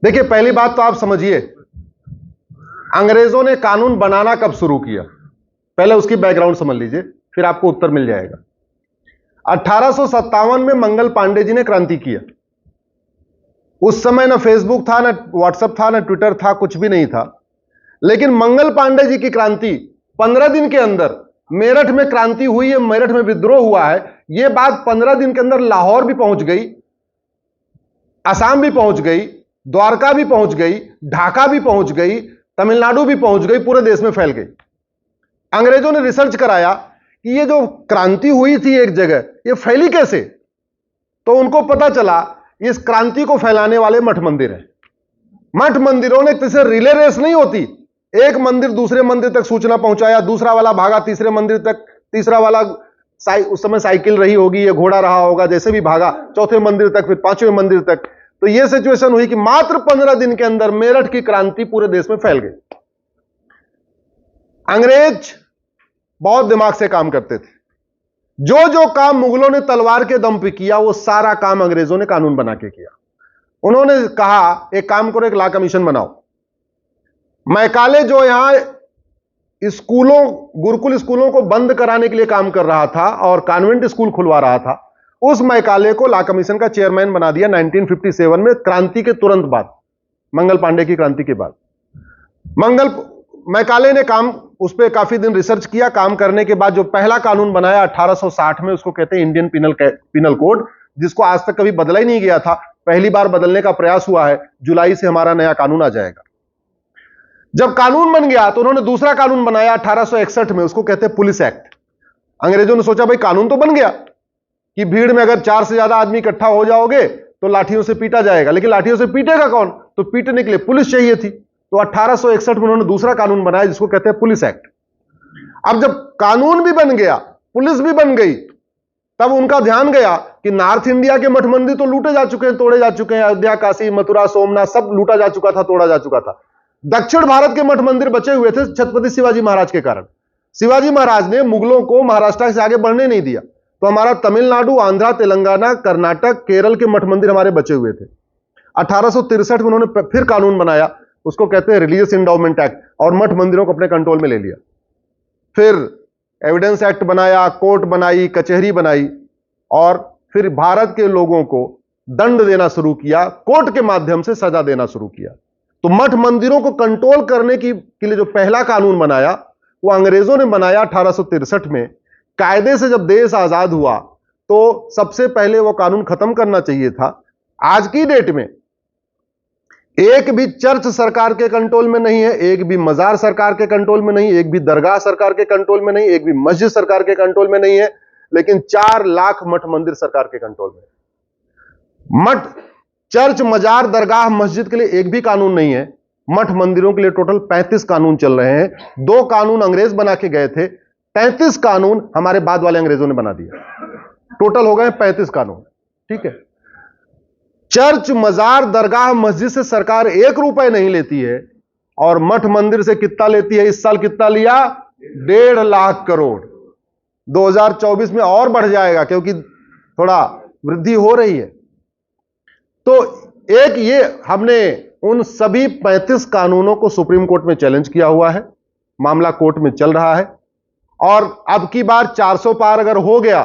देखिए, पहली बात तो आप समझिए, अंग्रेजों ने कानून बनाना कब शुरू किया, पहले उसकी बैकग्राउंड समझ लीजिए, फिर आपको उत्तर मिल जाएगा। 1857 में मंगल पांडे जी ने क्रांति किया। उस समय ना फेसबुक था, ना व्हाट्सएप था, ना ट्विटर था, कुछ भी नहीं था। लेकिन मंगल पांडे जी की क्रांति 15 दिन के अंदर, मेरठ में क्रांति हुई है, मेरठ में विद्रोह हुआ है, यह बात 15 दिन के अंदर लाहौर भी पहुंच गई, असम भी पहुंच गई, द्वारका भी पहुंच गई, ढाका भी पहुंच गई, तमिलनाडु भी पहुंच गई, पूरे देश में फैल गई। अंग्रेजों ने रिसर्च कराया कि ये जो क्रांति हुई थी एक जगह, ये फैली कैसे। तो उनको पता चला इस क्रांति को फैलाने वाले मठ मंदिर हैं। मठ मंदिरों ने जैसे रिले रेस नहीं होती, एक मंदिर दूसरे मंदिर तक सूचना पहुंचाया, दूसरा वाला भागा तीसरे मंदिर तक, तीसरा वाला उस समय साइकिल रही होगी, ये घोड़ा रहा होगा, जैसे भी भागा चौथे मंदिर तक, फिर पांचवें मंदिर तक। तो यह सिचुएशन हुई कि मात्र 15 दिन के अंदर मेरठ की क्रांति पूरे देश में फैल गई। अंग्रेज बहुत दिमाग से काम करते थे। जो जो काम मुगलों ने तलवार के दम पे किया, वो सारा काम अंग्रेजों ने कानून बना के किया। उन्होंने कहा एक काम करो, एक लॉ कमीशन बनाओ। मैकाले जो यहां स्कूलों, गुरुकुल स्कूलों को बंद कराने के लिए काम कर रहा था और कॉन्वेंट स्कूल खुलवा रहा था, उस मैकाले को लॉ कमीशन का चेयरमैन बना दिया 1957 में, क्रांति के तुरंत बाद, मंगल पांडे की क्रांति के बाद। मैकाले ने काम उस पर काफी दिन रिसर्च किया। काम करने के बाद जो पहला कानून बनाया 1860 में, उसको कहते हैं इंडियन पिनल कोड, जिसको आज तक कभी बदला ही नहीं गया था। पहली बार बदलने का प्रयास हुआ है, जुलाई से हमारा नया कानून आ जाएगा। जब कानून बन गया तो उन्होंने दूसरा कानून बनाया 1861 में, उसको कहते हैं पुलिस एक्ट। अंग्रेजों ने सोचा भाई कानून तो बन गया कि भीड़ में अगर 4 से ज्यादा आदमी इकट्ठा हो जाओगे तो लाठियों से पीटा जाएगा, लेकिन लाठियों से पीटेगा कौन, तो पीटने के लिए पुलिस चाहिए थी। तो 1861 में उन्होंने दूसरा कानून बनाया जिसको कहते हैं पुलिस एक्ट। अब जब कानून भी बन गया, पुलिस भी बन गई, तब उनका ध्यान गया कि नॉर्थ इंडिया के मठ मंदिर तो लूटे जा चुके हैं, तोड़े जा चुके हैं, अयोध्या, काशी, मथुरा, सोमनाथ सब लूटा जा चुका था, तोड़ा जा चुका था। दक्षिण भारत के मठ मंदिर बचे हुए थे छत्रपति शिवाजी महाराज के कारण। शिवाजी महाराज ने मुगलों को महाराष्ट्र से आगे बढ़ने नहीं दिया, तो हमारा तमिलनाडु, आंध्रा, तेलंगाना, कर्नाटक, केरल के मठ मंदिर हमारे बचे हुए थे। 1863 में उन्होंने फिर कानून बनाया, उसको कहते हैं रिलीजियस इंडाउमेंट एक्ट, और मठ मंदिरों को अपने कंट्रोल में ले लिया। फिर एविडेंस एक्ट बनाया, कोर्ट बनाई, कचहरी बनाई, और फिर भारत के लोगों को दंड देना शुरू किया, कोर्ट के माध्यम से सजा देना शुरू किया। तो मठ मंदिरों को कंट्रोल करने के लिए जो पहला कानून बनाया वो अंग्रेजों ने बनाया 1863 में। कायदे से जब देश आजाद हुआ तो सबसे पहले वो कानून खत्म करना चाहिए था। आज की डेट में एक भी चर्च सरकार के कंट्रोल में नहीं है, एक भी मजार सरकार के कंट्रोल में नहीं, एक भी दरगाह सरकार के कंट्रोल में नहीं, एक भी मस्जिद सरकार के कंट्रोल में नहीं है, लेकिन 4 लाख मठ मंदिर सरकार के कंट्रोल में। मठ, चर्च, मजार, दरगाह, मस्जिद के लिए एक भी कानून नहीं है। मठ मंदिरों के लिए टोटल 35 कानून चल रहे हैं। 2 कानून अंग्रेज बना के गए थे, 33 कानून हमारे बाद वाले अंग्रेजों ने बना दिया। टोटल हो गए 35 कानून। ठीक है, चर्च, मजार, दरगाह, मस्जिद से सरकार 1 रुपए नहीं लेती है, और मठ मंदिर से कितना लेती है? इस साल कितना लिया? 1.5 लाख करोड़। 2024 में और बढ़ जाएगा क्योंकि थोड़ा वृद्धि हो रही है। तो एक ये हमने उन सभी 35 कानूनों को सुप्रीम कोर्ट में चैलेंज किया हुआ है, मामला कोर्ट में चल रहा है, और अब की बार 400 पार अगर हो गया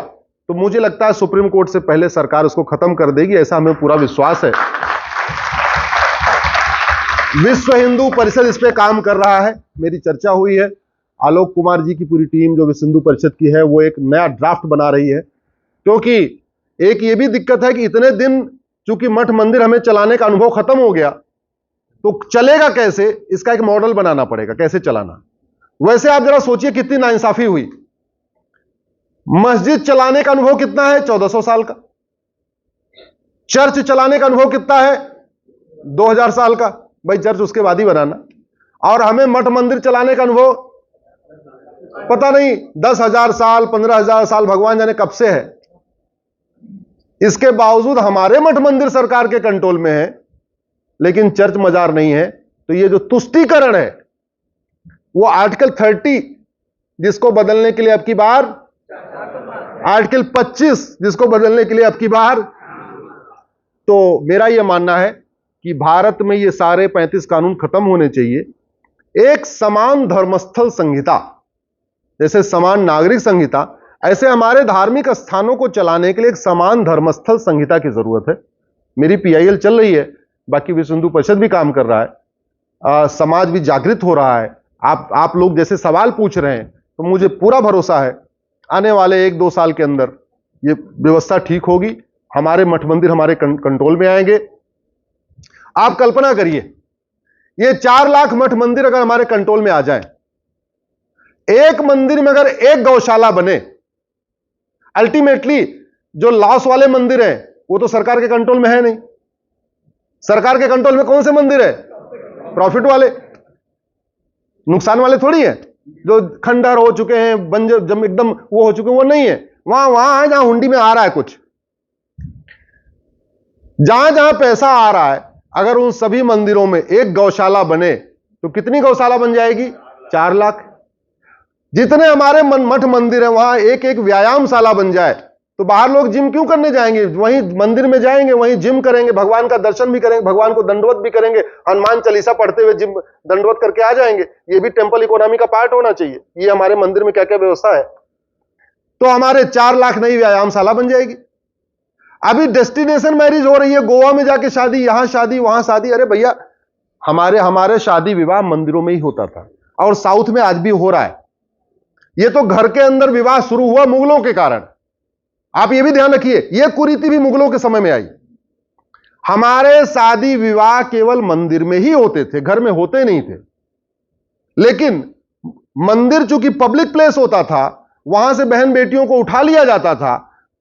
तो मुझे लगता है सुप्रीम कोर्ट से पहले सरकार उसको खत्म कर देगी, ऐसा हमें पूरा विश्वास है। विश्व हिंदू परिषद इस पे काम कर रहा है, मेरी चर्चा हुई है। आलोक कुमार जी की पूरी टीम जो विश्व हिंदू परिषद की है वो एक नया ड्राफ्ट बना रही है, क्योंकि एक ये भी दिक्कत है कि इतने दिन चूंकि मठ मंदिर हमें चलाने का अनुभव खत्म हो गया, तो चलेगा कैसे, इसका एक मॉडल बनाना पड़ेगा कैसे चलाना। वैसे आप जरा सोचिए कितनी नाइंसाफी हुई। मस्जिद चलाने का अनुभव कितना है? 1400 साल का। चर्च चलाने का अनुभव कितना है? 2000 साल का। भाई चर्च उसके बाद ही बनाना, और हमें मठ मंदिर चलाने का अनुभव पता नहीं 10,000 साल, 15,000 साल, भगवान जाने कब से है। इसके बावजूद हमारे मठ मंदिर सरकार के कंट्रोल में है, लेकिन चर्च मजार नहीं है। तो ये जो तुष्टीकरण है वो आर्टिकल 30 जिसको बदलने के लिए अब की बार, आर्टिकल 25 जिसको बदलने के लिए अब की बार। तो मेरा यह मानना है कि भारत में ये सारे 35 कानून खत्म होने चाहिए। एक समान धर्मस्थल संहिता, जैसे समान नागरिक संहिता, ऐसे हमारे धार्मिक स्थानों को चलाने के लिए एक समान धर्मस्थल संहिता की जरूरत है। मेरी पीआईएल चल रही है, बाकी विश्व हिंदू परिषद भी काम कर रहा है, समाज भी जागृत हो रहा है। आप लोग जैसे सवाल पूछ रहे हैं, तो मुझे पूरा भरोसा है आने वाले 1-2 साल के अंदर ये व्यवस्था ठीक होगी, हमारे मठ मंदिर हमारे कंट्रोल में आएंगे। आप कल्पना करिए, ये 4 लाख मठ मंदिर अगर हमारे कंट्रोल में आ जाए, एक मंदिर में अगर एक गौशाला बने, अल्टीमेटली जो लॉस वाले मंदिर हैं वो तो सरकार के कंट्रोल में है नहीं। सरकार के कंट्रोल में कौन से मंदिर है? प्रॉफिट वाले, नुकसान वाले थोड़ी है। जो खंडहर हो चुके हैं, बंजर जम एकदम वो हो चुके हैं, वो नहीं है। वहां है जहां हुंडी में आ रहा है कुछ, जहां जहां पैसा आ रहा है। अगर उन सभी मंदिरों में एक गौशाला बने तो कितनी गौशाला बन जाएगी? 4 लाख। जितने हमारे मठ मंदिर है वहां एक एक व्यायामशाला बन जाए तो बाहर लोग जिम क्यों करने जाएंगे? वहीं मंदिर में जाएंगे, वहीं जिम करेंगे, भगवान का दर्शन भी करेंगे, भगवान को दंडवत भी करेंगे, हनुमान चालीसा पढ़ते हुए जिम दंडवत करके आ जाएंगे। ये भी टेम्पल इकोनॉमी का पार्ट होना चाहिए। ये हमारे मंदिर में क्या क्या व्यवस्था है, तो हमारे 4 लाख नई व्यायामशाला बन जाएगी। अभी डेस्टिनेशन मैरिज हो रही है, गोवा में जाके शादी, यहां शादी, वहां शादी। अरे भैया, हमारे शादी विवाह मंदिरों में ही होता था, और साउथ में आज भी हो रहा है। ये तो घर के अंदर विवाह शुरू हुआ मुगलों के कारण। आप ये भी ध्यान रखिए, ये कुरीति भी मुगलों के समय में आई। हमारे शादी विवाह केवल मंदिर में ही होते थे, घर में होते नहीं थे। लेकिन मंदिर चूंकि पब्लिक प्लेस होता था, वहां से बहन बेटियों को उठा लिया जाता था।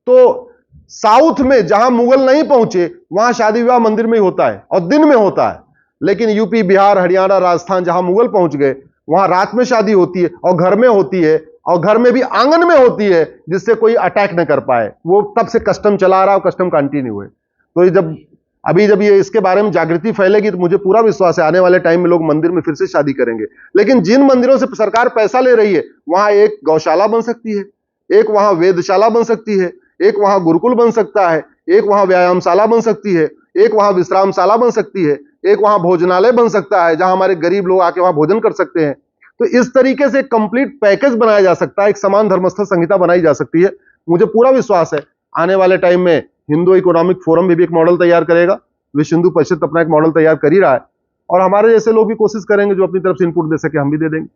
तो साउथ में जहां मुगल नहीं पहुंचे, वहां शादी विवाह मंदिर में ही होता है और दिन में होता है। लेकिन यूपी, बिहार, हरियाणा, राजस्थान जहां मुगल पहुंच गए, वहां रात में शादी होती है और घर में होती है, और घर में भी आंगन में होती है, जिससे कोई अटैक न कर पाए। वो तब से कस्टम चला रहा और कस्टम कंटिन्यू हुए। तो जब ये इसके बारे में जागृति फैलेगी, तो मुझे पूरा विश्वास है आने वाले टाइम में लोग मंदिर में फिर से शादी करेंगे। लेकिन जिन मंदिरों से सरकार पैसा ले रही है, वहां एक गौशाला बन सकती है, एक वहां वेदशाला बन सकती है, एक वहां गुरुकुल बन सकता है, एक वहां व्यायामशाला बन सकती है, एक वहां विश्रामशाला बन सकती है, एक वहां भोजनालय बन सकता है, जहां हमारे गरीब लोग आके वहां भोजन कर सकते हैं। तो इस तरीके से कंप्लीट पैकेज बनाया जा सकता है, एक समान धर्मस्थल संहिता बनाई जा सकती है। मुझे पूरा विश्वास है आने वाले टाइम में हिंदू इकोनॉमिक फोरम भी एक मॉडल तैयार करेगा, विश्व हिंदू परिषद अपना एक मॉडल तैयार कर ही रहा है, और हमारे जैसे लोग भी कोशिश करेंगे जो अपनी तरफ से इनपुट दे सके, हम भी दे देंगे।